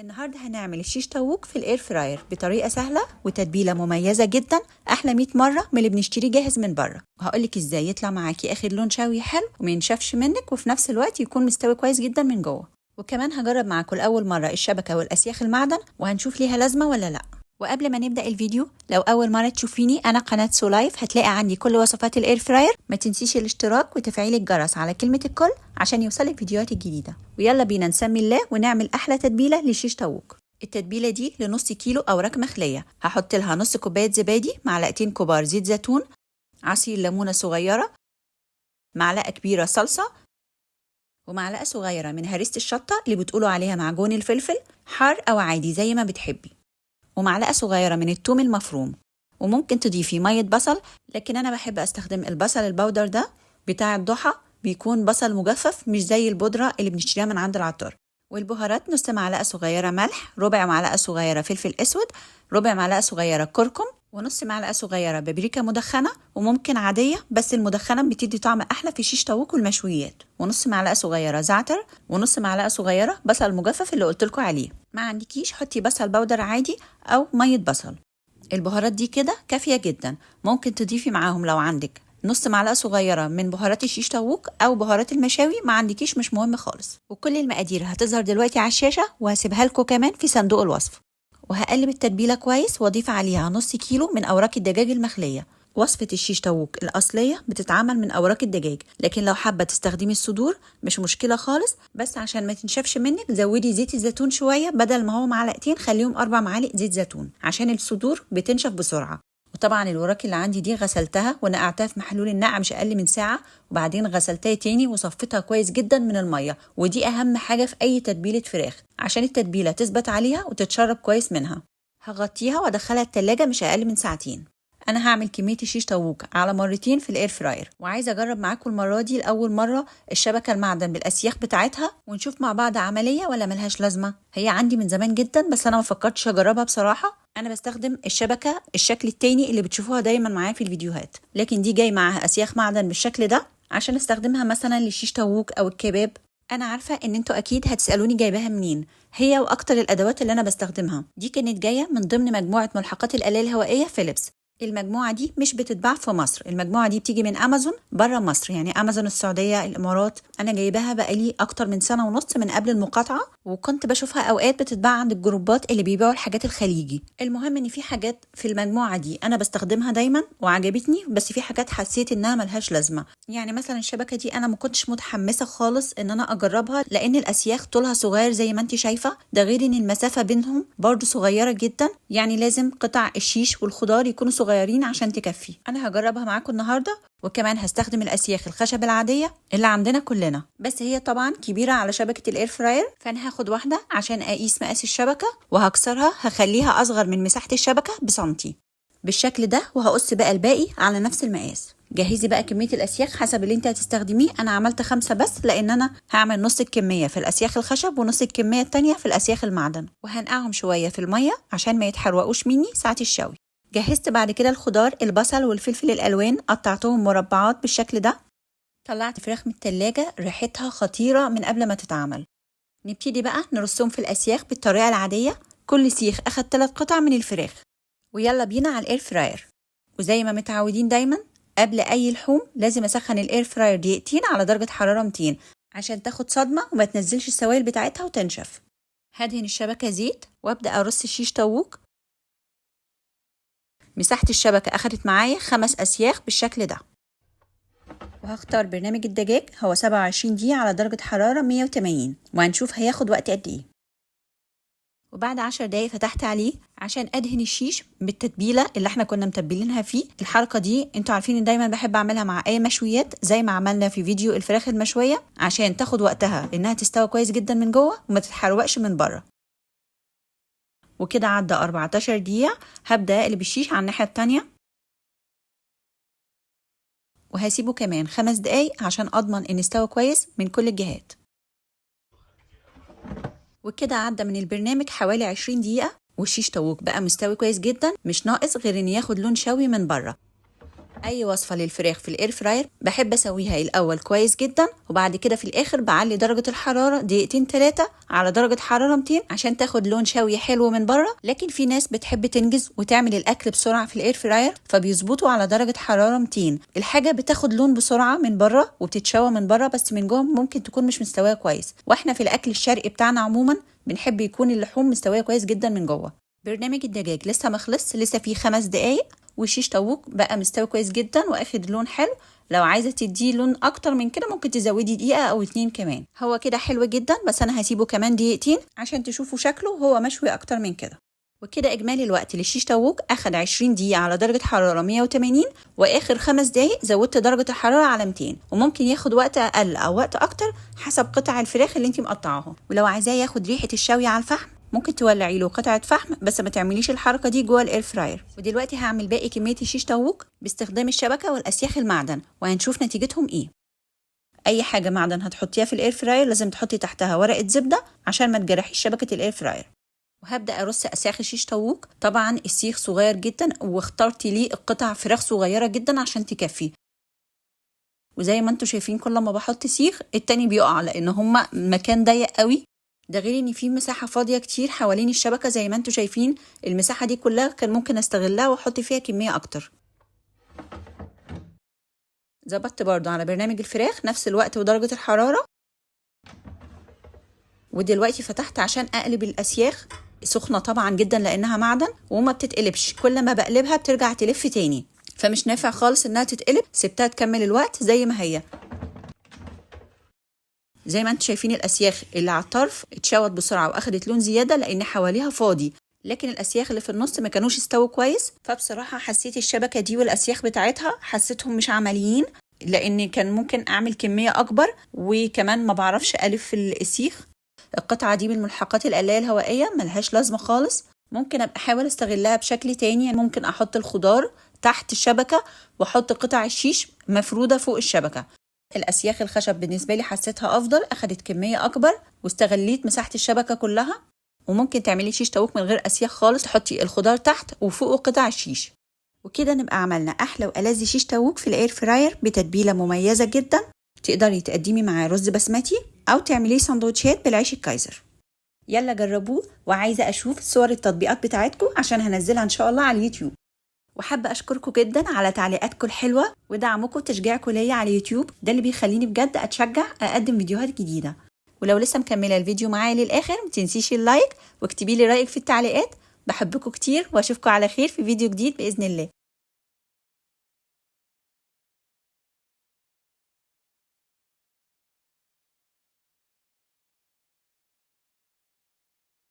النهارده هنعمل الشيش طاووق في الاير فراير بطريقه سهله وتتبيله مميزه جدا، احلى 100 مره من اللي بنشتريه جاهز من بره. وهقولك ازاي يطلع معاكي اخد لون شوي حلو وما ينشفش منك وفي نفس الوقت يكون مستوي كويس جدا من جوه. وكمان هجرب معاكم لاول مره الشبكه والاسياخ المعدن وهنشوف ليها لازمه ولا لا. وقبل ما نبدا الفيديو، لو اول مره تشوفيني انا قناه سو لايف هتلاقي عندي كل وصفات الاير فراير. ما تنسيش الاشتراك وتفعيل الجرس على كلمه الكل عشان يوصلك فيديوهات الجديده. ويلا بينا نسمي الله ونعمل احلى تتبيله للشيش طاووق. التتبيله دي لنص كيلو اوراق مخليه. هحط لها نص كوبايه زبادي، معلقتين كبار زيت زيتون، عصير ليمونه صغيره، معلقه كبيره صلصه، ومعلقه صغيره من هريسه الشطه اللي بتقولوا عليها معجون الفلفل، حار او عادي زي ما بتحبي، ومعلقه صغيره من الثوم المفروم. وممكن تضيفي ميه بصل، لكن انا بحب استخدم البصل البودر ده بتاع الضحى، بيكون بصل مجفف مش زي البودره اللي بنشتريها من عند العطار. والبهارات نص معلقه صغيره ملح، ربع معلقه صغيره فلفل اسود، ربع معلقه صغيره كركم، ونص معلقه صغيره بابريكا مدخنه وممكن عاديه، بس المدخنه بتدي طعم احلى في الشيش طاووق والمشويات، ونص معلقه صغيره زعتر، ونص معلقه صغيره بصل مجفف اللي قلت لكم عليه. ما عندكيش حطي بصل بودر عادي او ميه بصل. البهارات دي كده كافيه جدا. ممكن تضيفي معاهم لو عندك نص معلقه صغيره من بهارات الشيش طاووق او بهارات المشاوي، ما عندكيش مش مهم خالص. وكل المقادير هتظهر دلوقتي على الشاشه وهسيبها لكم كمان في صندوق الوصف. وهقلب التتبيله كويس واضيف عليها نص كيلو من اوراق الدجاج المخليه. وصفه الشيش طاووق الاصليه بتتعمل من اوراق الدجاج، لكن لو حابه تستخدمي الصدور مش مشكله خالص، بس عشان ما تنشفش منك زودي زيت الزيتون شويه، بدل ما هو معلقتين خليهم 4 معالق زيت زيتون عشان الصدور بتنشف بسرعه. وطبعا الوراك اللي عندي دي غسلتها ونقعتها في محلول النقع مش اقل من ساعه، وبعدين غسلتها تاني وصفتها كويس جدا من الميه، ودي اهم حاجه في اي تتبيله فراخ عشان التتبيله تثبت عليها وتتشرب كويس منها. هغطيها وادخلها التلاجة مش اقل من ساعتين. انا هعمل كميه الشيش طاووق على مرتين في الاير فراير، وعايزه اجرب معاكم المره دي لاول مره الشبكه المعدن بالاسياخ بتاعتها ونشوف مع بعض عمليه ولا ملهاش لازمه. هي عندي من زمان جدا بس انا ما فكرتش اجربها بصراحه. انا بستخدم الشبكه الشكل التاني اللي بتشوفوها دايما معايا في الفيديوهات، لكن دي جاي معاها اسياخ معدن بالشكل ده عشان استخدمها مثلا للشيش طاووق او الكباب. انا عارفه ان انتوا اكيد هتسالوني جايباها منين. هي واكتر الادوات اللي انا بستخدمها دي كانت جايه من ضمن مجموعه ملحقات الاله الهوائيه فيليبس. المجموعة دي مش بتتباع في مصر، المجموعة دي بتيجي من أمازون بره مصر، يعني أمازون السعودية الإمارات. أنا جايباها بقالي أكتر من سنة ونص من قبل المقاطعة، وكنت بشوفها أوقات بتتباع عند الجروبات اللي بيبيعوا الحاجات الخليجي. المهم إن في حاجات في المجموعة دي أنا بستخدمها دايما وعجبتني، بس في حاجات حسيت إنها ملهاش لازمة. يعني مثلا الشبكة دي أنا ما كنتش متحمسة خالص إن أنا أجربها، لأن الأسياخ طولها صغير زي ما أنت شايفة، ده غير إن المسافة بينهم برضو صغيرة جدا، يعني لازم قطع الشيش والخضار يكونوا صغيرين عشان تكفي. انا هجربها معاكم النهارده، وكمان هستخدم الاسياخ الخشب العاديه اللي عندنا كلنا، بس هي طبعا كبيره على شبكه الاير فراير، فانا هاخد واحده عشان اقيس مقاس الشبكه وهكسرها، هخليها اصغر من مساحه الشبكه بسنتي بالشكل ده، وهقص بقى الباقي على نفس المقاس. جهزي بقى كميه الاسياخ حسب اللي انت هتستخدميه. انا عملت 5 بس، لان انا هعمل نص الكميه في الاسياخ الخشب ونص الكميه التانية في الاسياخ المعدن، وهنقعهم شويه في الميه عشان ما يتحرقوش مني ساعه الشوي. جهزت بعد كده الخضار، البصل والفلفل الالوان، قطعتهم مربعات بالشكل ده. طلعت فراخ من التلاجة ريحتها خطيرة من قبل ما تتعمل. نبتدي بقى نرصهم في الاسياخ بالطريقة العادية، كل سيخ اخد 3 قطع من الفراخ. ويلا بينا على الاير فراير. وزي ما متعودين دايما قبل اي لحوم لازم اسخن الاير فراير دقيقتين على درجة حرارة 200 عشان تاخد صدمة وما تنزلش السوائل بتاعتها وتنشف. هدهن الشبكة زيت وابدأ ارص الشيش طاووق. مساحة الشبكة أخدت معايا 5 أسياخ بالشكل ده. وهختار برنامج الدجاج، هو 27 دقيقة على درجة حرارة 180، وهنشوف هياخد وقت قد ايه. وبعد 10 دقايق فتحت عليه عشان أدهن الشيش بالتتبيلة اللي احنا كنا متبلينها فيه. الحركة دي انتوا عارفين ان دايما بحب اعملها مع اي مشويات، زي ما عملنا في فيديو الفراخ المشوية، عشان تاخد وقتها انها تستوي كويس جدا من جوه وما تتحرقش من بره. وكده عدى 14 دقيقة. هبدأ اقلب الشيش على الناحية التانية، وهسيبه كمان 5 دقايق عشان اضمن ان استوى كويس من كل الجهات. وكده عدى من البرنامج حوالي 20 دقيقة، والشيش طاووق بقى مستوي كويس جدا، مش ناقص غير ان ياخد لون شوي من بره. اي وصفه للفراخ في الاير فراير بحب اسويها الاول كويس جدا، وبعد كده في الاخر بعلي درجه الحراره دقيقتين 3 على درجه حراره 200 عشان تاخد لون شوي حلو من بره. لكن في ناس بتحب تنجز وتعمل الاكل بسرعه في الاير فراير، فبيظبطوا على درجه حراره 200. الحاجه بتاخد لون بسرعه من بره وبتتشوى من بره، بس من جوه ممكن تكون مش مستويه كويس. واحنا في الاكل الشرقي بتاعنا عموما بنحب يكون اللحوم مستويه كويس جدا من جوه. برنامج الدجاج لسه ما خلص، لسه فيه 5 دقايق، والشيش طاووق بقى مستوي كويس جدا واخد لون حلو. لو عايزه تديه لون اكتر من كده ممكن تزودي دقيقه او 2 كمان. هو كده حلو جدا، بس انا هسيبه كمان دقيقتين عشان تشوفوا شكله هو مشوي اكتر من كده. وكده اجمالي الوقت للشيش طاووق اخد 20 دقيقه على درجه حراره 180، واخر 5 دقايق زودت درجه الحراره على 200. وممكن ياخد وقت اقل او وقت اكتر حسب قطع الفراخ اللي انت مقطعاها. ولو عايزاه ياخد ريحه الشوي على الفحم ممكن تولعي له قطعه فحم، بس ما تعمليش الحركه دي جوه الاير فراير. ودلوقتي هعمل باقي كميه الشيش طاووق باستخدام الشبكه والاسياخ المعدن، وهنشوف نتيجتهم ايه. اي حاجه معدن هتحطيها في الاير فراير لازم تحطي تحتها ورقه زبده عشان ما تجرحيش شبكه الاير فراير. وهبدا ارص اسياخ الشيش طاووق. طبعا السيخ صغير جدا واخترتي ليه قطع فراخ صغيره جدا عشان تكفي. وزي ما انتم شايفين كل ما بحط سيخ التاني بيقع لان هما مكان ضيق قوي. ده غير ان في مساحه فاضيه كتير حوالين الشبكه زي ما انتم شايفين. المساحه دي كلها كان ممكن استغلها واحط فيها كميه اكتر. ظبطت برضو على برنامج الفراخ نفس الوقت ودرجه الحراره. ودلوقتي فتحت عشان اقلب الاسياخ. سخنه طبعا جدا لانها معدن وما بتتقلبش، كل ما بقلبها بترجع تلف تاني، فمش نافع خالص انها تتقلب. سبتها تكمل الوقت زي ما هي. زي ما انتم شايفين الاسياخ اللي على الطرف اتشوت بسرعه واخدت لون زياده لان حواليها فاضي، لكن الاسياخ اللي في النص ما كانوش استووا كويس. فبصراحه حسيت الشبكه دي والاسياخ بتاعتها حسيتهم مش عمليين، لان كان ممكن اعمل كميه اكبر. وكمان ما بعرفش الف السيخ. القطعه دي من الملحقات القلايه الهوائيه ملهاش لازمه خالص. ممكن ابقى احاول استغلها بشكل تاني. ممكن احط الخضار تحت الشبكه واحط قطع الشيش مفروده فوق الشبكه. الاسياخ الخشب بالنسبه لي حسيتها افضل، اخدت كميه اكبر واستغليت مساحه الشبكه كلها. وممكن تعملي شيش طاووق من غير اسياخ خالص، تحطي الخضار تحت وفوقه قطع الشيش. وكده نبقى عملنا احلى والذ شيش طاووق في الاير فراير بتتبيله مميزه جدا. تقدري تقدمي معاه رز بسمتي او تعمليه سندوتشات بالعيش الكايزر. يلا جربوه، وعايزه اشوف صور التطبيقات بتاعتكم عشان هنزلها ان شاء الله على اليوتيوب. وحابه اشكركم جدا على تعليقاتكم الحلوه ودعمكم وتشجيعكم ليا على اليوتيوب. ده اللي بيخليني بجد اتشجع اقدم فيديوهات جديده. ولو لسه مكمله الفيديو معايا للاخر متنسيش اللايك واكتبي لي رايك في التعليقات. بحبكم كتير واشوفكم على خير في فيديو جديد باذن الله.